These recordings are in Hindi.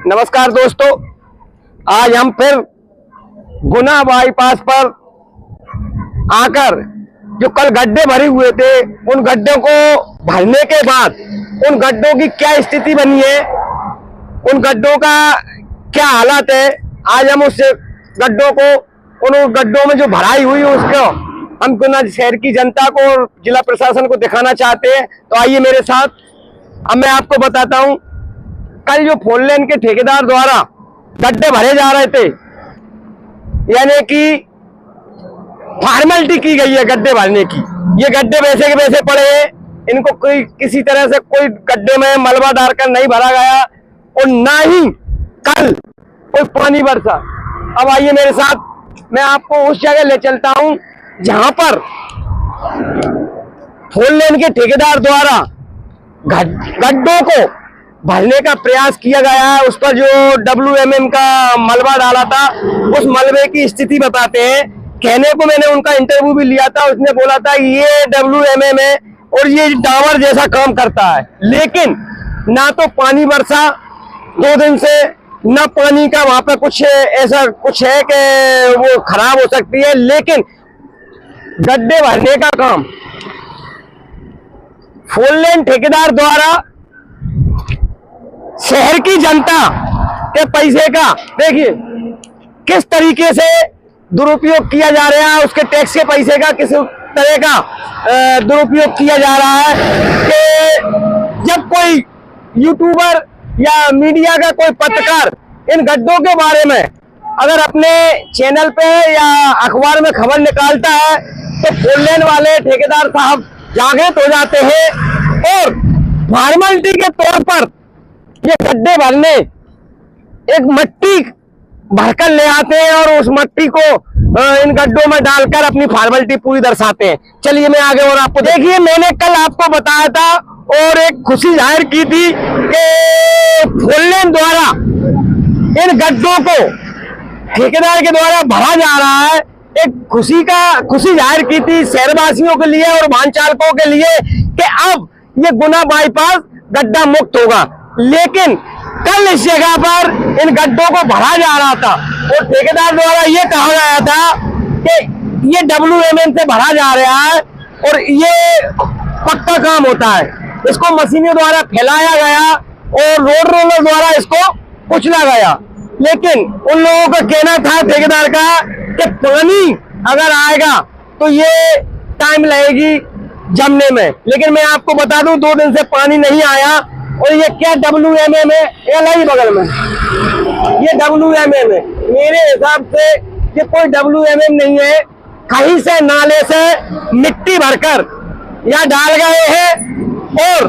नमस्कार दोस्तों, आज हम फिर गुना बाईपास पर आकर जो कल गड्ढे भरे हुए थे उन गड्ढों को भरने के बाद उन गड्ढों की क्या स्थिति बनी है, उन गड्ढों का क्या हालत है, आज हम उस गड्ढों को उन गड्ढों में जो भराई हुई है उसको हम गुना शहर की जनता को और जिला प्रशासन को दिखाना चाहते हैं। तो आइए मेरे साथ। अब मैं आपको बताता हूं, कल जो 4 लेन के ठेकेदार द्वारा गड्ढे भरे जा रहे थे, यानी कि फॉर्मेलिटी की गई है गड्ढे भरने की। ये गड्ढे वैसे के वैसे पड़े हैं, इनको कोई किसी तरह से कोई गड्ढे में मलबा डालकर नहीं भरा गया और ना ही कल कोई पानी बरसा। अब आइए मेरे साथ, मैं आपको उस जगह ले चलता हूं जहां पर 4 लेन के ठेकेदार द्वारा गड्ढों को भरने का प्रयास किया गया है। उस पर जो WMM का मलबा डाला था उस मलबे की स्थिति बताते हैं। कहने को मैंने उनका इंटरव्यू भी लिया था, उसने बोला था ये WMM है और ये टावर जैसा काम करता है, लेकिन ना तो पानी बरसा 2 दिन से, ना पानी का वहां पर कुछ ऐसा कुछ है कि वो खराब हो सकती है। लेकिन गड्ढे भरने का काम 4 लेन ठेकेदार द्वारा शहर की जनता के पैसे का देखिए किस तरीके से दुरुपयोग किया जा रहा है, उसके टैक्स के पैसे का किस तरह का दुरुपयोग किया जा रहा है कि जब कोई यूट्यूबर या मीडिया का कोई पत्रकार इन गड्ढों के बारे में अगर अपने चैनल पे या अखबार में खबर निकालता है तो 4 लेन वाले ठेकेदार साहब जागृत हो जाते हैं और फॉर्मेलिटी के तौर पर ये गड्ढे भरने एक मट्टी भरकर ले आते हैं और उस मट्टी को इन गड्ढों में डालकर अपनी फॉर्मेलिटी पूरी दर्शाते हैं। चलिए मैं आगे और आपको देखिए, मैंने कल आपको बताया था और एक खुशी जाहिर की थी कि 4 लेन द्वारा इन गड्ढों को ठेकेदार के द्वारा भरा जा रहा है। एक खुशी जाहिर की थी शहरवासियों के लिए और वाहन चालकों के लिए कि अब ये गुना बाईपास गड्ढा मुक्त होगा। लेकिन कल इस जगह पर इन गड्ढों को भरा जा रहा था और ठेकेदार द्वारा ये कहा गया था कि ये WMM से भरा जा रहा है और ये पक्का काम होता है। इसको मशीनों द्वारा फैलाया गया और रोड रोलर द्वारा इसको कुचला गया। लेकिन उन लोगों का कहना था ठेकेदार का कि पानी अगर आएगा तो ये टाइम लगेगी जमने में। लेकिन मैं आपको बता दूं 2 दिन से पानी नहीं आया। और ये क्या WMM है, ये बगल में ये WMM है। मेरे हिसाब से ये कोई WMM नहीं है, कहीं से नाले से मिट्टी भरकर या डाल गए हैं और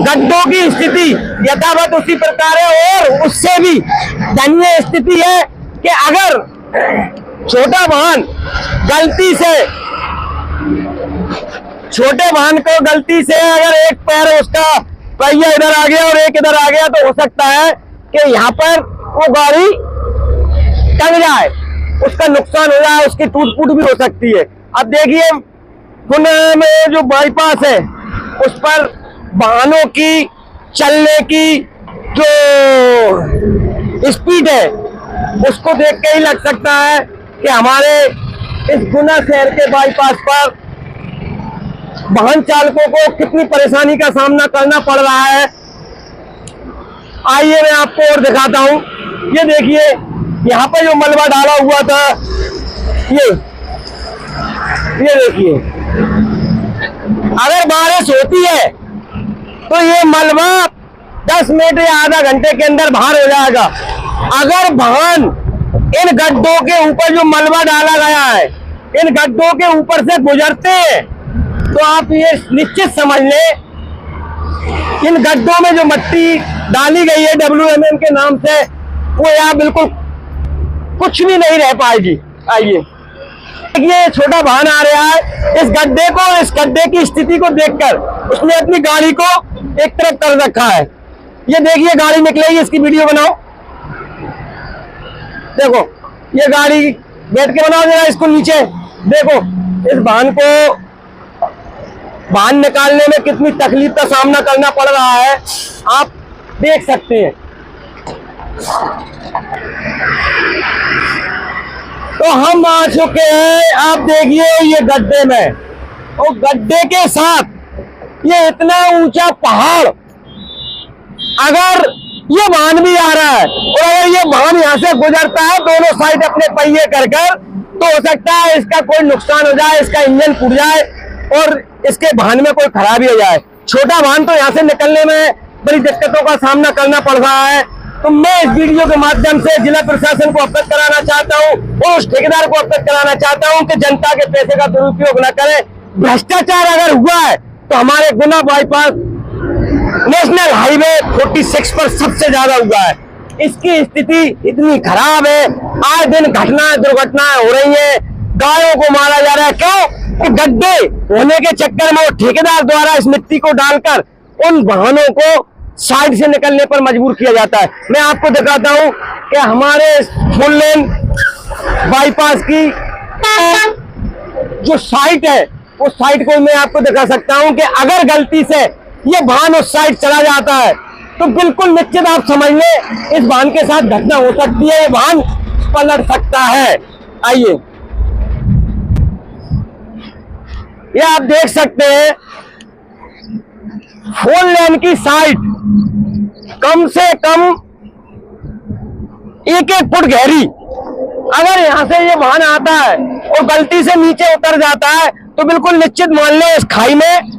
गड्ढों की स्थिति यथावत उसी प्रकार है। और उससे भी दयनीय स्थिति है कि अगर छोटा वाहन छोटे वाहन को गलती से अगर एक पैर उसका पहिया इधर आ गया और एक इधर आ गया तो हो सकता है कि यहाँ पर वो गाड़ी टंग जाए, उसका नुकसान हो जाए, उसकी टूट फूट भी हो सकती है। अब देखिए गुना में जो बाईपास है उस पर वाहनों की चलने की जो स्पीड है उसको देख के ही लग सकता है कि हमारे इस गुना शहर के बाईपास पर वाहन चालकों को कितनी परेशानी का सामना करना पड़ रहा है। आइए मैं आपको और दिखाता हूं। ये देखिए यहाँ पर जो मलबा डाला हुआ था, ये देखिए अगर बारिश होती है तो ये मलबा 10 मिनट या आधा घंटे के अंदर बाहर हो जाएगा। अगर वाहन इन गड्ढों के ऊपर जो मलबा डाला गया है इन गड्ढों के ऊपर से गुजरते हैं तो आप ये निश्चित समझ लें इन गड्ढों में जो मिट्टी डाली गई है WMM के नाम से वो यहाँ बिल्कुल कुछ भी नहीं रह पाएगी। आइए ये छोटा वाहन आ रहा है, इस गड्ढे की स्थिति को देखकर उसने अपनी गाड़ी को एक तरफ कर रखा है। ये देखिए गाड़ी निकलेगी, इसकी वीडियो बनाओ। देखो ये गाड़ी बैठ के बनाओ जरा, इसको नीचे देखो। इस वाहन निकालने में कितनी तकलीफ का सामना करना पड़ रहा है आप देख सकते हैं। तो हम आ चुके हैं, आप देखिए ये गड्ढे में, और गड्ढे के साथ ये इतना ऊंचा पहाड़, अगर ये वाहन भी आ रहा है और अगर ये वाहन यहाँ से गुजरता है दोनों साइड अपने पहिए कर तो हो सकता है इसका कोई नुकसान हो जाए, इसका इंजन फूट जाए और इसके वाहन में कोई खराबी हो जाए। छोटा वाहन तो यहाँ से निकलने में बड़ी दिक्कतों का सामना करना पड़ रहा है। तो मैं इस वीडियो के माध्यम से जिला प्रशासन को अवगत कराना चाहता हूँ और उस ठेकेदार को अवगत कराना चाहता हूँ कि जनता के पैसे का दुरुपयोग न करें। भ्रष्टाचार अगर हुआ है तो हमारे गुना बाईपास नेशनल हाईवे 46 पर सबसे ज्यादा हुआ है। इसकी स्थिति इतनी खराब है, आए दिन घटनाएं दुर्घटनाएं हो रही है, गायों को मारा जा रहा है। क्यों? कि गड्ढे होने के चक्कर में वो ठेकेदार द्वारा इस मिट्टी को डालकर उन वाहनों को साइड से निकलने पर मजबूर किया जाता है। मैं आपको दिखाता हूं कि हमारे 4 लेन बाईपास की जो साइट है उस साइट को मैं आपको दिखा सकता हूं कि अगर गलती से ये वाहन उस साइड चला जाता है तो बिल्कुल निश्चित आप समझ लें इस वाहन के साथ घटना हो सकती है, ये वाहन पलट सकता है। आइए, ये आप देख सकते हैं 4 लेन की साइड कम से कम 1-1 फुट गहरी। अगर यहां से ये वाहन आता है और गलती से नीचे उतर जाता है तो बिल्कुल निश्चित मान लें इस खाई में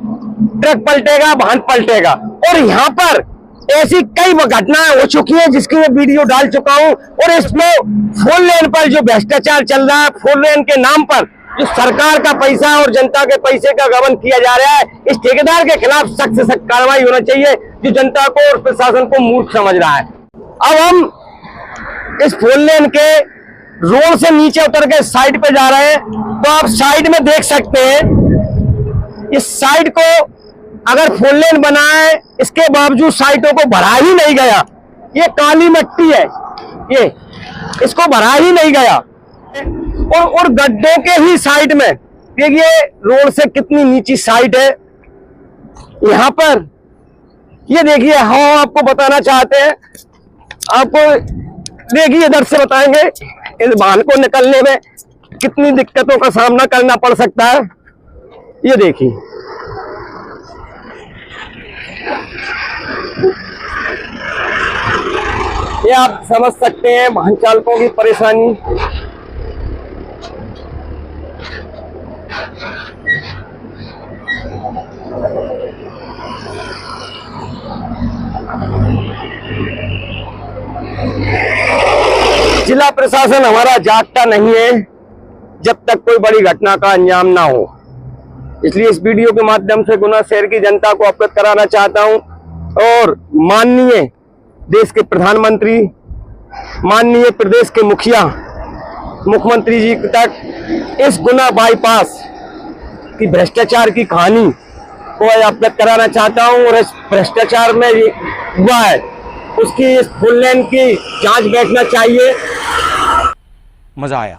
ट्रक पलटेगा, वाहन पलटेगा। और यहाँ पर ऐसी कई घटनाएं हो चुकी हैं जिसकी मैं वीडियो डाल चुका हूं। और इसमें 4 लेन पर जो भ्रष्टाचार चल रहा है, 4 लेन के नाम पर जो सरकार का पैसा और जनता के पैसे का गबन किया जा रहा है, इस ठेकेदार के खिलाफ सख्त से सख्त कार्रवाई होना चाहिए जो जनता को और प्रशासन को मूर्ख समझ रहा है। अब हम इस 4 लेन के रोड से नीचे उतर के साइड पे जा रहे हैं, तो आप साइड में देख सकते हैं इस साइड को अगर 4 लेन बना है इसके बावजूद साइडों को भरा ही नहीं गया। ये काली मिट्टी है, ये इसको भरा ही नहीं गया। और गड्ढों के ही साइड में देखिए रोड से कितनी नीची साइड है। यहाँ पर ये देखिए, हम आपको बताना चाहते हैं, आपको देखिए इधर से बताएंगे इस वाहन को निकलने में कितनी दिक्कतों का सामना करना पड़ सकता है। ये देखिए, ये आप समझ सकते हैं वाहन चालकों की परेशानी। जिला प्रशासन हमारा जागता नहीं है जब तक कोई बड़ी घटना का अंजाम ना हो। इसलिए इस वीडियो के माध्यम से गुना शहर की जनता को अवगत कराना चाहता हूं और माननीय देश के प्रधानमंत्री, माननीय प्रदेश के मुखिया, मुख्यमंत्री जी तक इस गुना बाईपास की भ्रष्टाचार की कहानी को अवगत कराना चाहता हूं। और इस भ्रष्टाचार में हुआ है उसकी इस 4 लेन की जांच बैठना चाहिए। मजा आया।